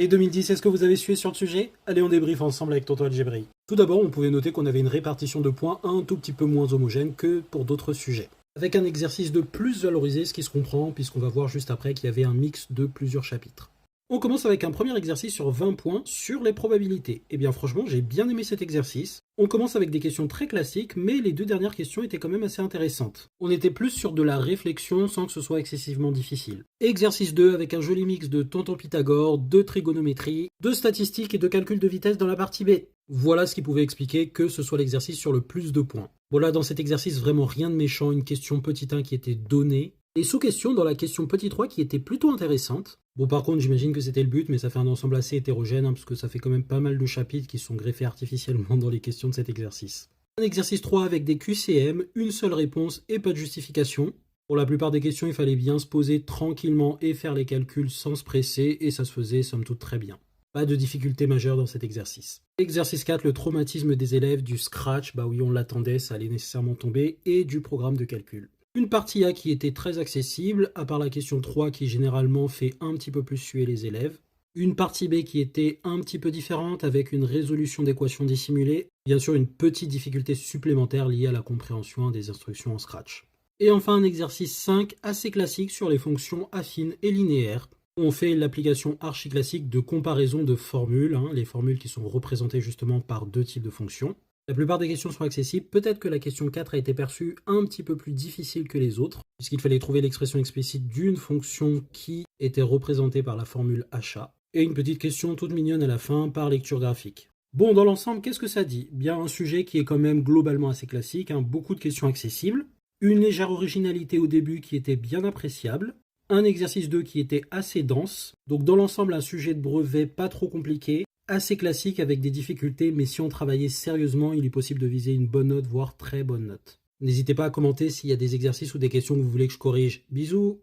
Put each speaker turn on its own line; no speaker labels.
Et 2010, est-ce que vous avez sué sur le sujet? Allez, on débriefe ensemble avec Tonton Algébri. Tout d'abord, on pouvait noter qu'on avait une répartition de points un tout petit peu moins homogène que pour d'autres sujets. Avec un exercice de plus valorisé, ce qui se comprend, puisqu'on va voir juste après qu'il y avait un mix de plusieurs chapitres. On commence avec un premier exercice sur 20 points sur les probabilités. Eh bien franchement, j'ai bien aimé cet exercice. On commence avec des questions très classiques, mais les deux dernières questions étaient quand même assez intéressantes. On était plus sur de la réflexion sans que ce soit excessivement difficile. Exercice 2 avec un joli mix de tonton Pythagore, de trigonométrie, de statistiques et de calcul de vitesse dans la partie B. Voilà ce qui pouvait expliquer que ce soit l'exercice sur le plus de points. Bon là, dans cet exercice, vraiment rien de méchant, une question petit 1 qui était donnée, et sous-questions dans la question petit 3 qui était plutôt intéressante. Bon par contre j'imagine que c'était le but, mais ça fait un ensemble assez hétérogène, parce que ça fait quand même pas mal de chapitres qui sont greffés artificiellement dans les questions de cet exercice. Un exercice 3 avec des QCM, une seule réponse et pas de justification. Pour la plupart des questions, il fallait bien se poser tranquillement et faire les calculs sans se presser, et ça se faisait somme toute très bien. Pas de difficulté majeure dans cet exercice. Exercice 4, le traumatisme des élèves, du scratch, bah oui on l'attendait, ça allait nécessairement tomber, et du programme de calcul. Une partie A qui était très accessible, à part la question 3 qui généralement fait un petit peu plus suer les élèves. Une partie B qui était un petit peu différente avec une résolution d'équations dissimulée. Bien sûr une petite difficulté supplémentaire liée à la compréhension des instructions en Scratch. Et enfin un exercice 5 assez classique sur les fonctions affines et linéaires. On fait l'application archi-classique de comparaison de formules, les formules qui sont représentées justement par deux types de fonctions. La plupart des questions sont accessibles, peut-être que la question 4 a été perçue un petit peu plus difficile que les autres, puisqu'il fallait trouver l'expression explicite d'une fonction qui était représentée par la formule achat, et une petite question toute mignonne à la fin par lecture graphique. Bon, dans l'ensemble, qu'est-ce que ça dit? Bien un sujet qui est quand même globalement assez classique, beaucoup de questions accessibles, une légère originalité au début qui était bien appréciable, un exercice 2 qui était assez dense, donc dans l'ensemble un sujet de brevet pas trop compliqué, assez classique avec des difficultés, mais si on travaillait sérieusement, il est possible de viser une bonne note, voire très bonne note. N'hésitez pas à commenter s'il y a des exercices ou des questions que vous voulez que je corrige. Bisous!